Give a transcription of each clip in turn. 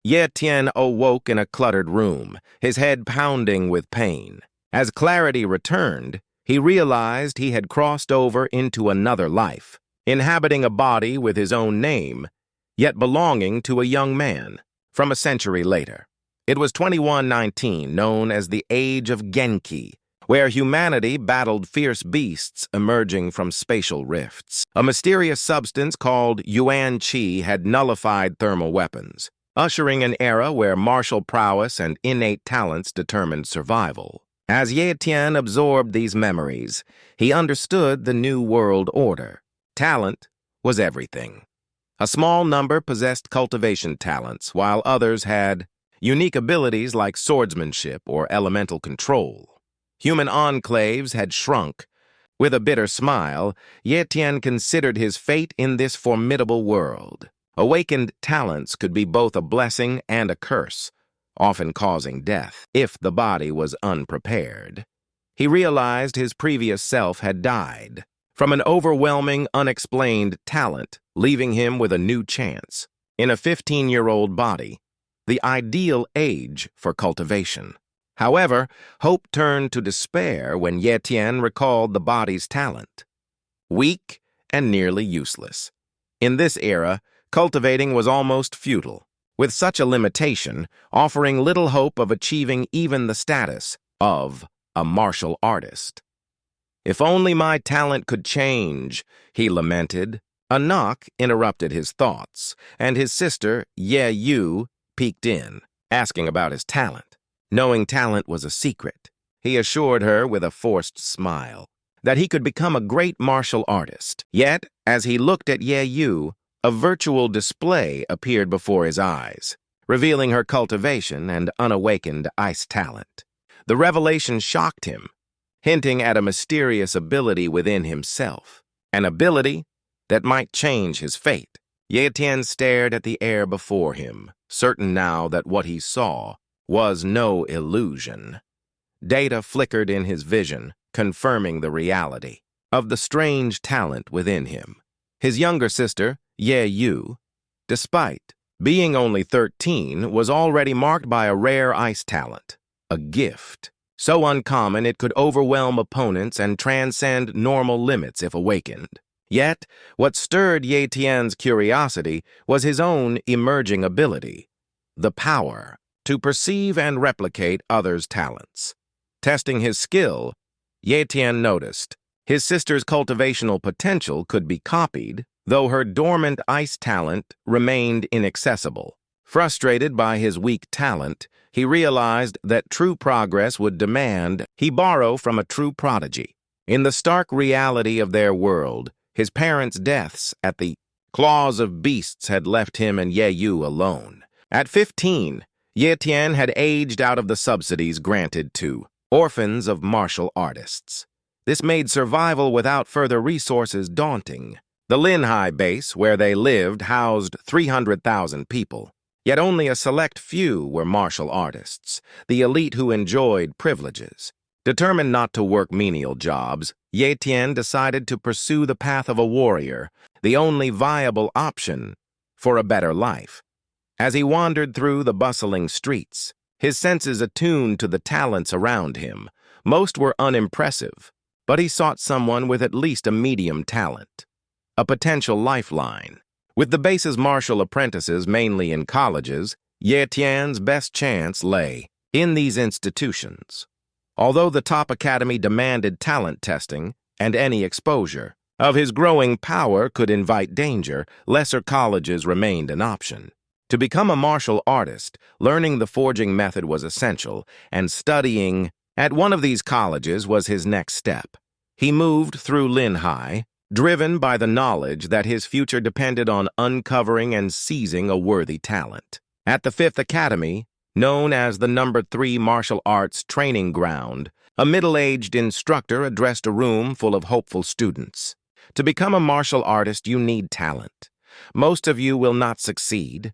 Ye Tian awoke in a cluttered room, his head pounding with pain. As clarity returned, he realized he had crossed over into another life, inhabiting a body with his own name, yet belonging to a young man from a century later. It was 2119, known as the Age of Genki, where humanity battled fierce beasts emerging from spatial rifts. A mysterious substance called Yuan Qi had nullified thermal weapons, ushering an era where martial prowess and innate talents determined survival. As Ye Tian absorbed these memories, he understood the new world order. Talent was everything. A small number possessed cultivation talents, while others had unique abilities like swordsmanship or elemental control. Human enclaves had shrunk. With a bitter smile, Ye Tian considered his fate in this formidable world. Awakened talents could be both a blessing and a curse, often causing death, if the body was unprepared. He realized his previous self had died from an overwhelming, unexplained talent, leaving him with a new chance. In a 15-year-old body, the ideal age for cultivation. However, hope turned to despair when Ye Tian recalled the body's talent. Weak and nearly useless. In this era, cultivating was almost futile, with such a limitation offering little hope of achieving even the status of a martial artist. "If only my talent could change," he lamented. A knock interrupted his thoughts, and his sister, Ye Yu, peeked in, asking about his talent. Knowing talent was a secret, he assured her with a forced smile that he could become a great martial artist. Yet, as he looked at Ye Yu, a virtual display appeared before his eyes, revealing her cultivation and unawakened ice talent. The revelation shocked him, hinting at a mysterious ability within himself, an ability that might change his fate. Ye Tian stared at the air before him, certain now that what he saw was no illusion. Data flickered in his vision, confirming the reality of the strange talent within him. His younger sister, Ye Yu, despite being only 13, was already marked by a rare ice talent, a gift, so uncommon it could overwhelm opponents and transcend normal limits if awakened. Yet, what stirred Ye Tian's curiosity was his own emerging ability, the power to perceive and replicate others' talents. Testing his skill, Ye Tian noticed his sister's cultivational potential could be copied, though her dormant ice talent remained inaccessible. Frustrated by his weak talent, he realized that true progress would demand he borrow from a true prodigy. In the stark reality of their world, his parents' deaths at the claws of beasts had left him and Ye Yu alone. At 15, Ye Tian had aged out of the subsidies granted to orphans of martial artists. This made survival without further resources daunting. The Linhai base, where they lived, housed 300,000 people. Yet only a select few were martial artists, the elite who enjoyed privileges. Determined not to work menial jobs, Ye Tian decided to pursue the path of a warrior, the only viable option for a better life. As he wandered through the bustling streets, his senses attuned to the talents around him. Most were unimpressive, but he sought someone with at least a medium talent, a potential lifeline. With the base's martial apprentices mainly in colleges, Ye Tian's best chance lay in these institutions. Although the top academy demanded talent testing and any exposure of his growing power could invite danger, lesser colleges remained an option. To become a martial artist, learning the forging method was essential, and studying at one of these colleges was his next step. He moved through Linhai, driven by the knowledge that his future depended on uncovering and seizing a worthy talent. At the 5th Academy, known as the No. 3 Martial Arts Training Ground, a middle-aged instructor addressed a room full of hopeful students. To become a martial artist, you need talent. Most of you will not succeed,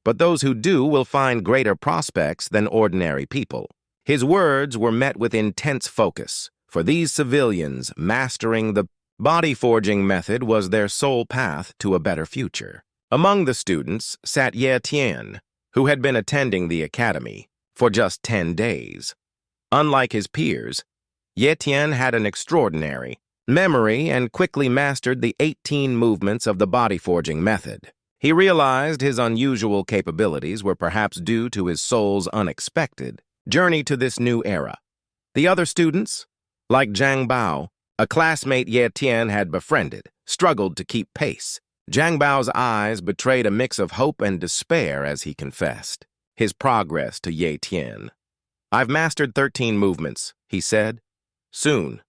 but those who do will find greater prospects than ordinary people. His words were met with intense focus. For these civilians, mastering the body forging method was their sole path to a better future. Among the students sat Ye Tian, who had been attending the academy for just 10 days. Unlike his peers, Ye Tian had an extraordinary memory and quickly mastered the 18 movements of the body forging method. He realized his unusual capabilities were perhaps due to his soul's unexpected journey to this new era. The other students, like Zhang Bao, a classmate Ye Tian had befriended, struggled to keep pace. Zhang Bao's eyes betrayed a mix of hope and despair as he confessed his progress to Ye Tian. "I've mastered 13 movements," he said. "Soon,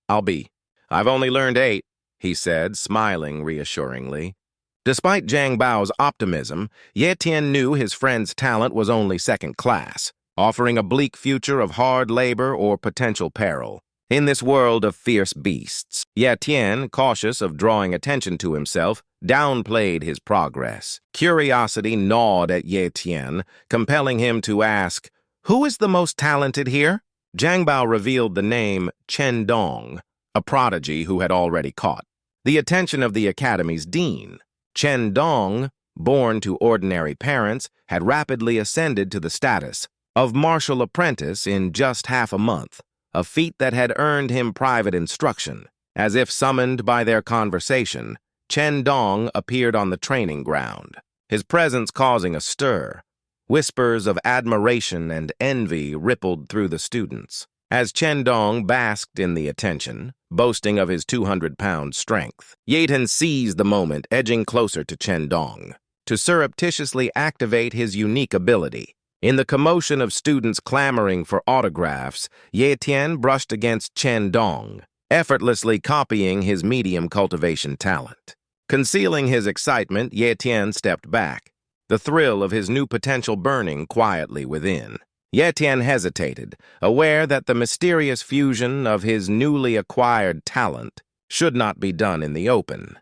I've only learned 8, he said, smiling reassuringly. Despite Zhang Bao's optimism, Ye Tian knew his friend's talent was only second class, offering a bleak future of hard labor or potential peril. In this world of fierce beasts, Ye Tian, cautious of drawing attention to himself, downplayed his progress. Curiosity gnawed at Ye Tian, compelling him to ask, "Who is the most talented here?" Zhang Bao revealed the name Chen Dong, a prodigy who had already caught the attention of the academy's dean. Chen Dong, born to ordinary parents, had rapidly ascended to the status of martial apprentice in just half a month, a feat that had earned him private instruction. As if summoned by their conversation, Chen Dong appeared on the training ground, his presence causing a stir. Whispers of admiration and envy rippled through the students. As Chen Dong basked in the attention, boasting of his 200-pound strength, Ye Tian seized the moment, edging closer to Chen Dong, to surreptitiously activate his unique ability. In the commotion of students clamoring for autographs, Ye Tian brushed against Chen Dong, effortlessly copying his medium cultivation talent. Concealing his excitement, Ye Tian stepped back, the thrill of his new potential burning quietly within. Ye Tian hesitated, aware that the mysterious fusion of his newly acquired talent should not be done in the open.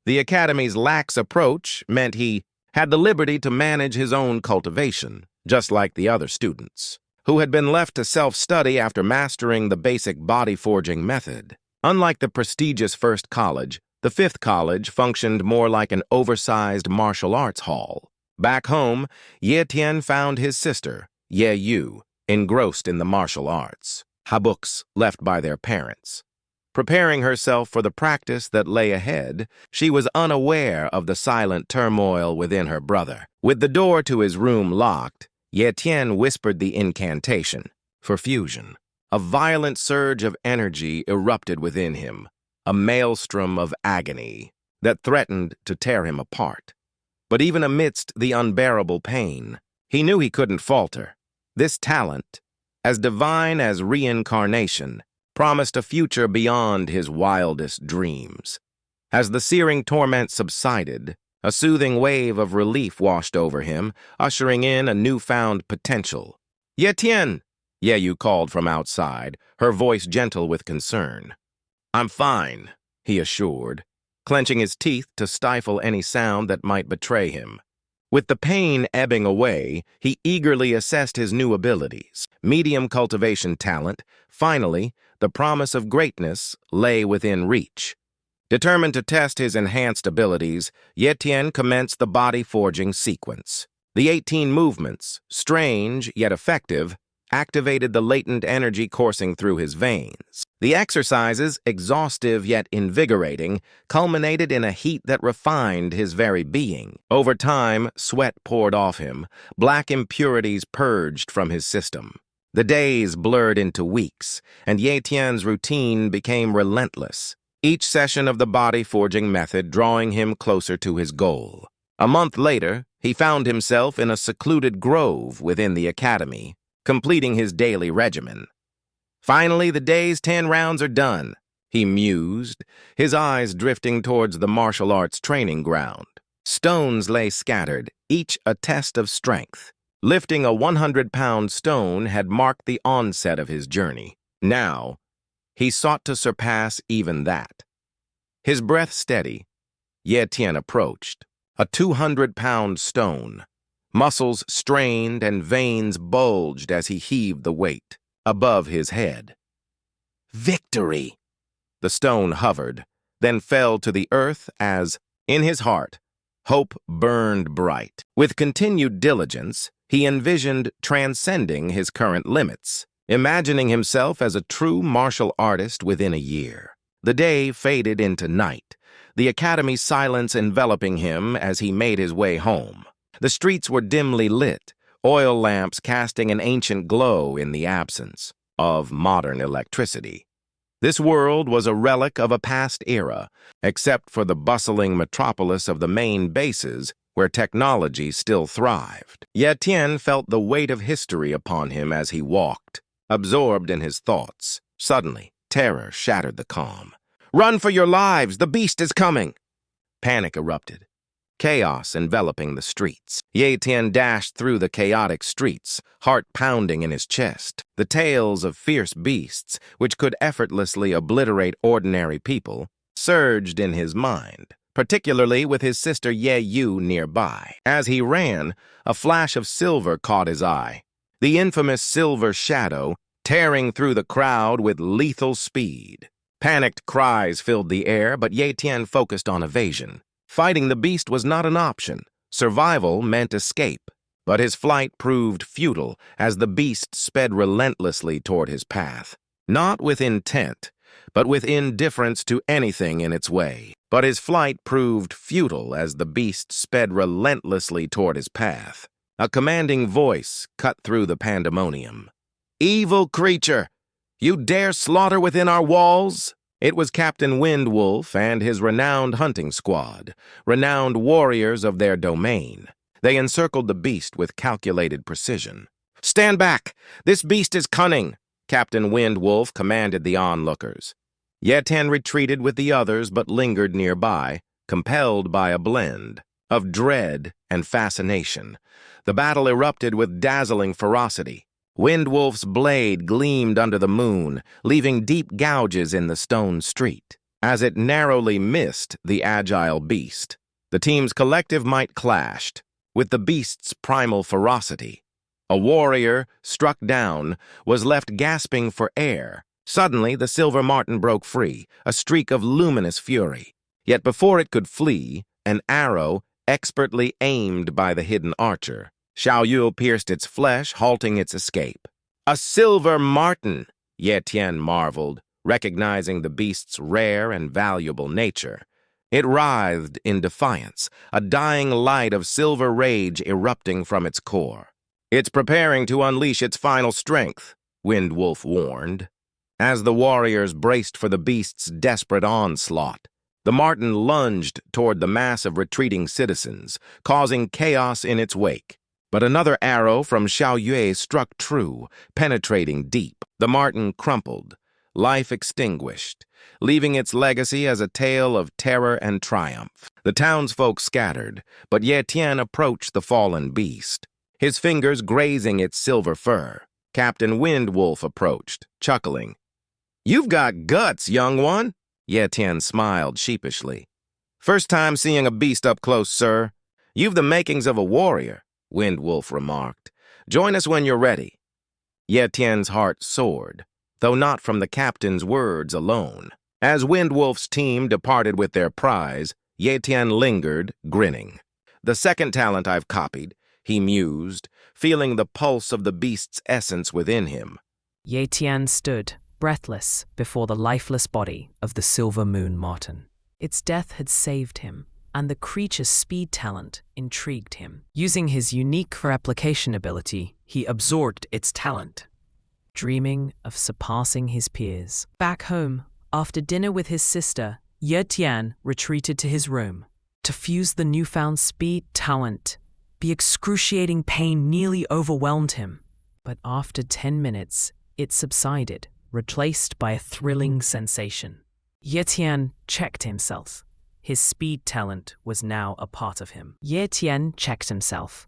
The academy's lax approach meant he had the liberty to manage his own cultivation, just like the other students, who had been left to self-study after mastering the basic body forging method. Unlike the prestigious first college, the fifth college functioned more like an oversized martial arts hall. Back home, Ye Tian found his sister, Ye Yu, engrossed in the martial arts, books left by their parents. Preparing herself for the practice that lay ahead, she was unaware of the silent turmoil within her brother. With the door to his room locked, Ye Tian whispered the incantation for fusion. A violent surge of energy erupted within him, a maelstrom of agony that threatened to tear him apart. But even amidst the unbearable pain, he knew he couldn't falter. This talent, as divine as reincarnation, promised a future beyond his wildest dreams. As the searing torment subsided, a soothing wave of relief washed over him, ushering in a newfound potential. "Ye Tian," Ye Yu called from outside, her voice gentle with concern. "I'm fine," he assured, clenching his teeth to stifle any sound that might betray him. With the pain ebbing away, he eagerly assessed his new abilities. Medium cultivation talent, finally, the promise of greatness lay within reach. Determined to test his enhanced abilities, Ye Tian commenced the body forging sequence. The 18 movements, strange yet effective, activated the latent energy coursing through his veins. The exercises, exhaustive yet invigorating, culminated in a heat that refined his very being. Over time, sweat poured off him, black impurities purged from his system. The days blurred into weeks, and Ye Tian's routine became relentless, each session of the body forging method drawing him closer to his goal. A month later, he found himself in a secluded grove within the academy, completing his daily regimen. "Finally, the day's 10 rounds are done," he mused, his eyes drifting towards the martial arts training ground. Stones lay scattered, each a test of strength. Lifting a 100-pound stone had marked the onset of his journey. Now, he sought to surpass even that. His breath steady, Ye Tian approached, a 200-pound stone. Muscles strained and veins bulged as he heaved the weight above his head. "Victory!" The stone hovered, then fell to the earth as, in his heart, Hope burned bright. With continued diligence, he envisioned transcending his current limits, imagining himself as a true martial artist within a year. The day faded into night, the academy's silence enveloping him as he made his way home. The streets were dimly lit, oil lamps casting an ancient glow in the absence of modern electricity. This world was a relic of a past era, except for the bustling metropolis of the main bases where technology still thrived. Ye Tian felt the weight of history upon him as he walked, absorbed in his thoughts. Suddenly, terror shattered the calm. "Run for your lives! The beast is coming!" Panic erupted, chaos enveloping the streets. Ye Tian dashed through the chaotic streets, heart pounding in his chest. The tales of fierce beasts, which could effortlessly obliterate ordinary people, surged in his mind, particularly with his sister Ye Yu nearby. As he ran, a flash of silver caught his eye. The infamous silver shadow, tearing through the crowd with lethal speed. Panicked cries filled the air, but Ye Tian focused on evasion. Fighting the beast was not an option. Survival meant escape. But his flight proved futile as the beast sped relentlessly toward his path. Not with intent, but with indifference to anything in its way. But his flight proved futile as the beast sped relentlessly toward his path. A commanding voice cut through the pandemonium. "Evil creature! You dare slaughter within our walls?" It was Captain Windwolf and his renowned hunting squad, renowned warriors of their domain. They encircled the beast with calculated precision. "Stand back! This beast is cunning!" Captain Windwolf commanded the onlookers. Ye Tian retreated with the others but lingered nearby, compelled by a blend of dread and fascination. The battle erupted with dazzling ferocity. Windwolf's blade gleamed under the moon, leaving deep gouges in the stone street. As it narrowly missed the agile beast, the team's collective might clashed with the beast's primal ferocity. A warrior, struck down, was left gasping for air. Suddenly, the silver marten broke free, a streak of luminous fury. Yet before it could flee, an arrow, expertly aimed by the hidden archer, Xiao Yu pierced its flesh, halting its escape. "A silver marten!" Ye Tian marveled, recognizing the beast's rare and valuable nature. It writhed in defiance, a dying light of silver rage erupting from its core. "It's preparing to unleash its final strength," Windwolf warned. As the warriors braced for the beast's desperate onslaught, the marten lunged toward the mass of retreating citizens, causing chaos in its wake. But another arrow from Xiao Yue struck true, penetrating deep. The marten crumpled, life extinguished, leaving its legacy as a tale of terror and triumph. The townsfolk scattered, but Ye Tian approached the fallen beast, his fingers grazing its silver fur. Captain Windwolf approached, chuckling. "You've got guts, young one." Ye Tian smiled sheepishly. "First time seeing a beast up close, sir. You've the makings of a warrior," Windwolf remarked. "Join us when you're ready." Ye Tian's heart soared, though not from the captain's words alone. As Windwolf's team departed with their prize, Ye Tian lingered, grinning. "The second talent I've copied," he mused, feeling the pulse of the beast's essence within him. Ye Tian stood, breathless, before the lifeless body of the silver moon marten. Its death had saved him, and the creature's speed talent intrigued him. Using his unique replication ability, he absorbed its talent, dreaming of surpassing his peers. Back home, after dinner with his sister, Ye Tian retreated to his room. To fuse the newfound speed talent, the excruciating pain nearly overwhelmed him. But after 10 minutes, it subsided, replaced by a thrilling sensation. Ye Tian checked himself. His speed talent was now a part of him. Ye Tian checked himself.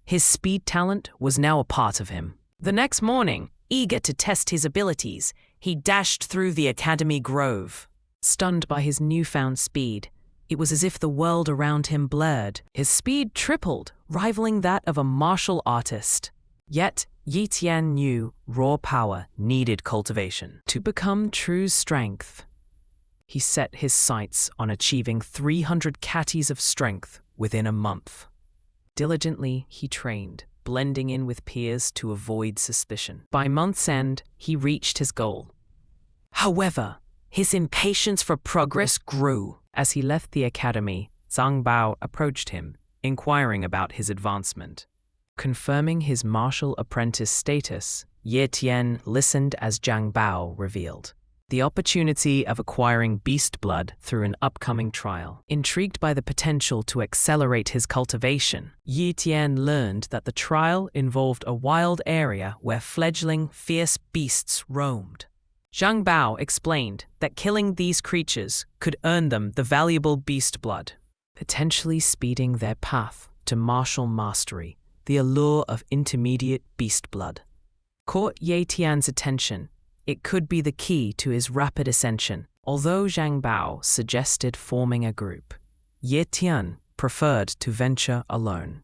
His speed talent was now a part of him. The next morning, eager to test his abilities, he dashed through the academy grove. Stunned by his newfound speed, it was as if the world around him blurred. His speed tripled, rivaling that of a martial artist. Yet, Ye Tian knew raw power needed cultivation. To become true strength, he set his sights on achieving 300 catties of strength within a month. Diligently, he trained, blending in with peers to avoid suspicion. By month's end, he reached his goal. However, his impatience for progress grew. As he left the academy, Zhang Bao approached him, inquiring about his advancement. Confirming his martial apprentice status, Ye Tian listened as Zhang Bao revealed the opportunity of acquiring beast blood through an upcoming trial. Intrigued by the potential to accelerate his cultivation, Ye Tian learned that the trial involved a wild area where fledgling, fierce beasts roamed. Zhang Bao explained that killing these creatures could earn them the valuable beast blood, potentially speeding their path to martial mastery. The allure of intermediate beast blood caught Ye Tian's attention. It could be the key to his rapid ascension. Although Zhang Bao suggested forming a group, Ye Tian preferred to venture alone.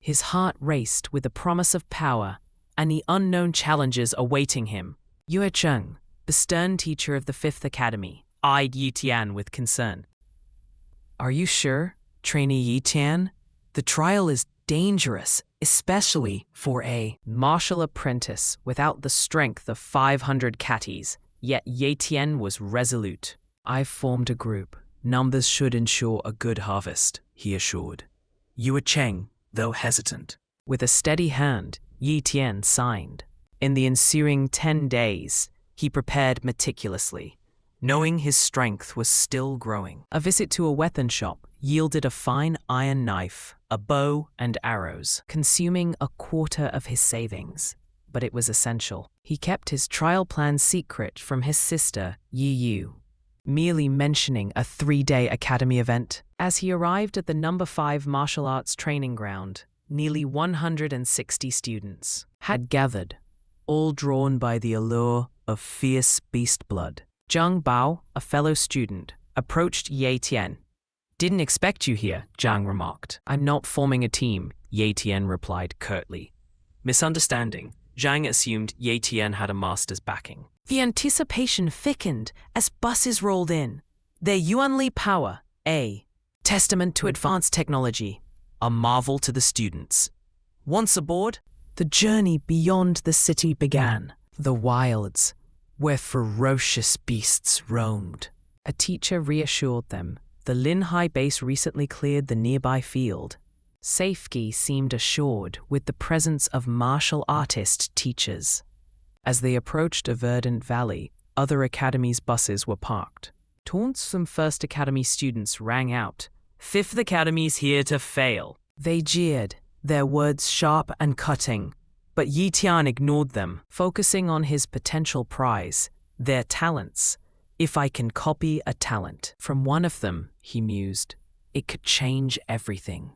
His heart raced with the promise of power and the unknown challenges awaiting him. Ye Cheng, the stern teacher of the 5th Academy, eyed Ye Tian with concern. "Are you sure, trainee Ye Tian? The trial is dangerous, especially for a martial apprentice without the strength of 500 catties." Yet Ye Tian was resolute. "I've formed a group. Numbers should ensure a good harvest," he assured. Ye Cheng, though hesitant. With a steady hand, Ye Tian signed. In the ensuing 10 days, he prepared meticulously, knowing his strength was still growing. A visit to a weapon shop yielded a fine iron knife, a bow, and arrows, consuming a quarter of his savings. But it was essential. He kept his trial plan secret from his sister, Yi Yu, merely mentioning a 3-day academy event. As he arrived at the No. 5 martial arts training ground, nearly 160 students had gathered, all drawn by the allure of fierce beast blood. Zhang Bao, a fellow student, approached Ye Tian. "Didn't expect you here," Zhang remarked. "I'm not forming a team," Ye Tian replied curtly. Misunderstanding, Zhang assumed Ye Tian had a master's backing. The anticipation thickened as buses rolled in. Their Yuanli power, a testament to advanced technology, a marvel to the students. Once aboard, the journey beyond the city began. The wilds, where ferocious beasts roamed. A teacher reassured them. The Linhai base recently cleared the nearby field. Safety seemed assured with the presence of martial artist teachers. As they approached a verdant valley, other academies' buses were parked. Taunts from 1st Academy students rang out. "5th Academy's here to fail." They jeered, their words sharp and cutting. But Ye Tian ignored them, focusing on his potential prize, their talents. "If I can copy a talent from one of them," he mused, "it could change everything."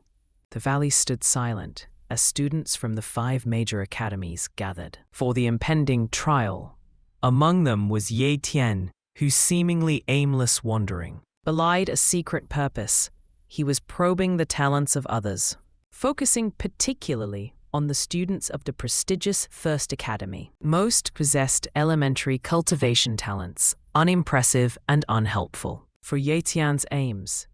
The valley stood silent as students from the 5 major academies gathered for the impending trial. Among them was Ye Tian, whose seemingly aimless wandering belied a secret purpose. He was probing the talents of others, focusing particularly on the students of the prestigious 1st Academy. Most possessed elementary cultivation talents, unimpressive and unhelpful for Ye Tian's aims.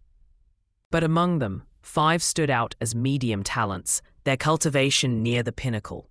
But among them, 5 stood out as medium talents, their cultivation near the pinnacle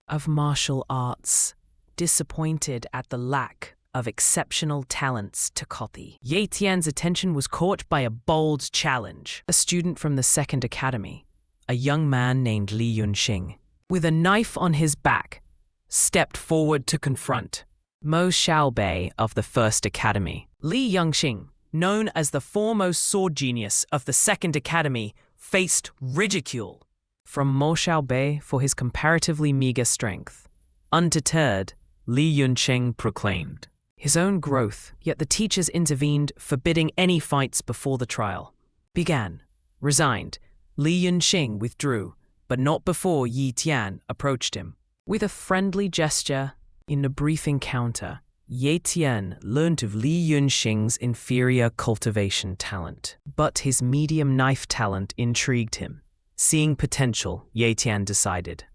of martial arts. Disappointed at the lack of exceptional talents to copy, Ye Tian's attention was caught by a bold challenge. A student from the 2nd Academy, a young man named Li Yunxing, with a knife on his back, stepped forward to confront Mo Xiaobei of the 1st Academy. Li Yunxing, known as the foremost sword genius of the 2nd Academy, faced ridicule from Mo Xiaobei for his comparatively meager strength. Undeterred, Li Yunxing proclaimed his own growth, yet the teachers intervened, forbidding any fights before the trial began. Resigned, Li Yunxing withdrew, but not before Ye Tian approached him. With a friendly gesture, in a brief encounter, Ye Tian learned of Li Yunxing's inferior cultivation talent, but his medium knife talent intrigued him. Seeing potential, Ye Tian decided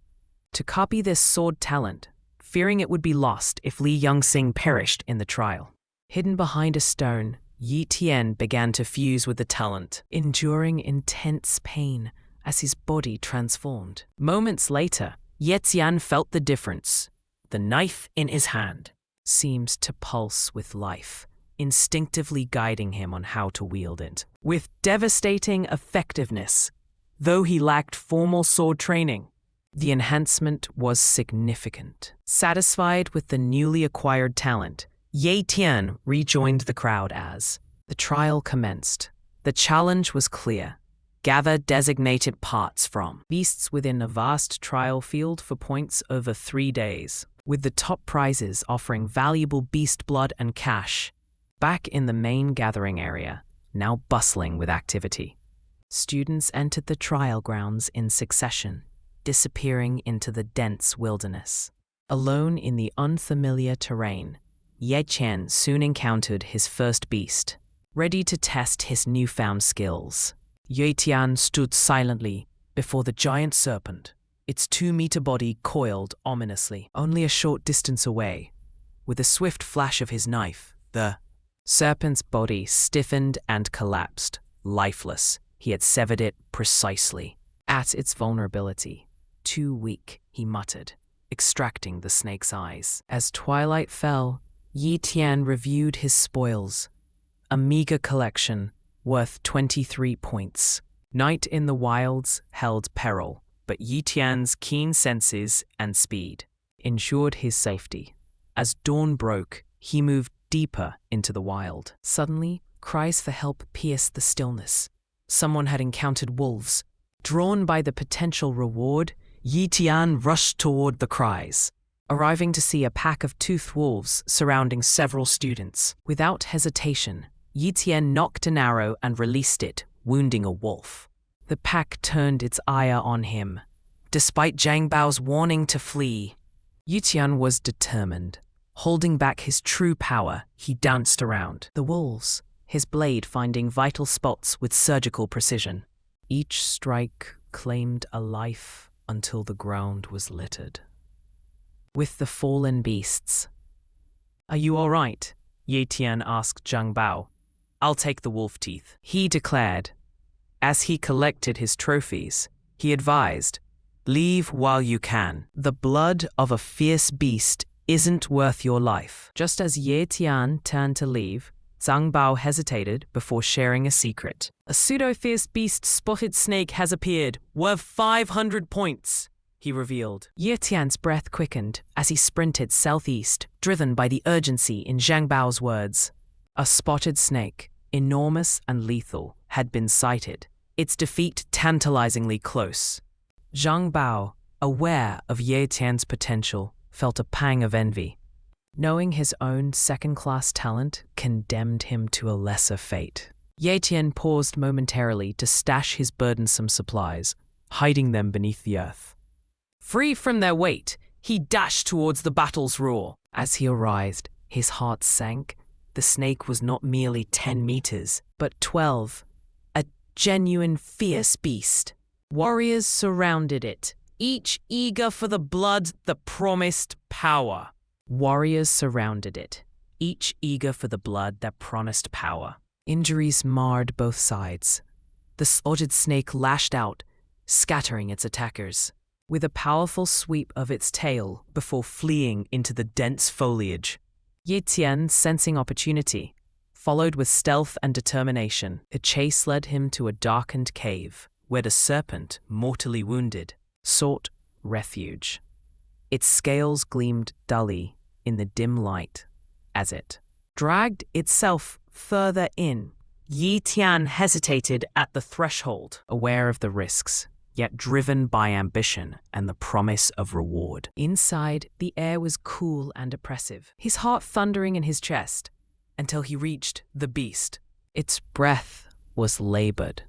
to copy this sword talent, fearing it would be lost if Li Yunxing perished in the trial. Hidden behind a stone, Ye Tian began to fuse with the talent, enduring intense pain as his body transformed. Moments later, Ye Tian felt the difference. The knife in his hand seemed to pulse with life, instinctively guiding him on how to wield it. With devastating effectiveness, though he lacked formal sword training, the enhancement was significant. Satisfied with the newly acquired talent, Ye Tian rejoined the crowd as the trial commenced. The challenge was clear. Gather designated parts from beasts within a vast trial field for points over 3 days, with the top prizes offering valuable beast blood and cash. Back in the main gathering area, now bustling with activity, students entered the trial grounds in succession, disappearing into the dense wilderness. Alone in the unfamiliar terrain, Ye Tian soon encountered his first beast. Ready to test his newfound skills, Ye Tian stood silently before the giant serpent, its 2-meter body coiled ominously. Only a short distance away, with a swift flash of his knife, the serpent's body stiffened and collapsed, lifeless. He had severed it precisely. At its vulnerability, too weak, he muttered, extracting the snake's eyes. As twilight fell, Ye Tian reviewed his spoils, a meager collection worth 23 points. Night in the wilds held peril, but Ye Tian's keen senses and speed ensured his safety. As dawn broke, he moved deeper into the wild. Suddenly, cries for help pierced the stillness. Someone had encountered wolves. Drawn by the potential reward, Ye Tian rushed toward the cries, arriving to see a pack of toothed wolves surrounding several students. Without hesitation, Ye Tian nocked an arrow and released it, wounding a wolf. The pack turned its ire on him. Despite Zhang Bao's warning to flee, Ye Tian was determined. Holding back his true power, he danced around the wolves, his blade finding vital spots with surgical precision. Each strike claimed a life until the ground was littered with the fallen beasts. "Are you all right?" Ye Tian asked Zhang Bao. "I'll take the wolf teeth," he declared. As he collected his trophies, he advised, "Leave while you can. The blood of a fierce beast isn't worth your life." Just as Ye Tian turned to leave, Zhang Bao hesitated before sharing a secret. "A pseudo-fierce beast spotted snake has appeared, worth 500 points, he revealed. Ye Tian's breath quickened as he sprinted southeast, driven by the urgency in Zhang Bao's words. A spotted snake, enormous and lethal, had been sighted, its defeat tantalizingly close. Zhang Bao, aware of Ye Tian's potential, felt a pang of envy. Knowing his own second-class talent condemned him to a lesser fate. Ye Tian paused momentarily to stash his burdensome supplies, hiding them beneath the earth. Free from their weight, he dashed towards the battle's roar. As he arrived, his heart sank. The snake was not merely 10 meters, but 12, a genuine fierce beast. Warriors surrounded it, each eager for the blood that promised power. Warriors surrounded it, each eager for the blood that promised power. Injuries marred both sides. The slaughtered snake lashed out, scattering its attackers, with a powerful sweep of its tail before fleeing into the dense foliage. Ye Tian, sensing opportunity, followed with stealth and determination. The chase led him to a darkened cave, where the serpent, mortally wounded, sought refuge. Its scales gleamed dully in the dim light as it dragged itself further in. Ye Tian hesitated at the threshold, aware of the risks, yet driven by ambition and the promise of reward. Inside, the air was cool and oppressive, his heart thundering in his chest, until he reached the beast. Its breath was labored,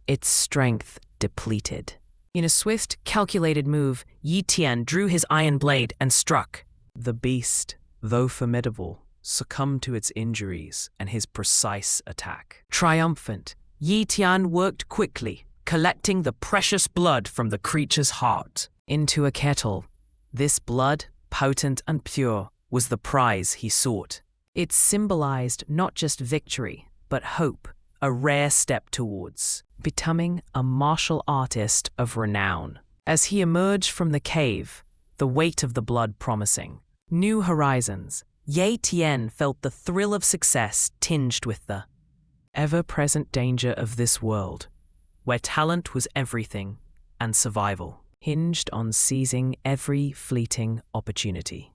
its strength depleted. In a swift, calculated move, Ye Tian drew his iron blade and struck. The beast, though formidable, succumbed to its injuries and his precise attack. Triumphant, Ye Tian worked quickly, collecting the precious blood from the creature's heart into a kettle. This blood, potent and pure, was the prize he sought. It symbolized not just victory, but hope, a rare step towards becoming a martial artist of renown. As he emerged from the cave, the weight of the blood promising new horizons, Ye Tian felt the thrill of success tinged with the ever-present danger of this world, where talent was everything and survival hinged on seizing every fleeting opportunity.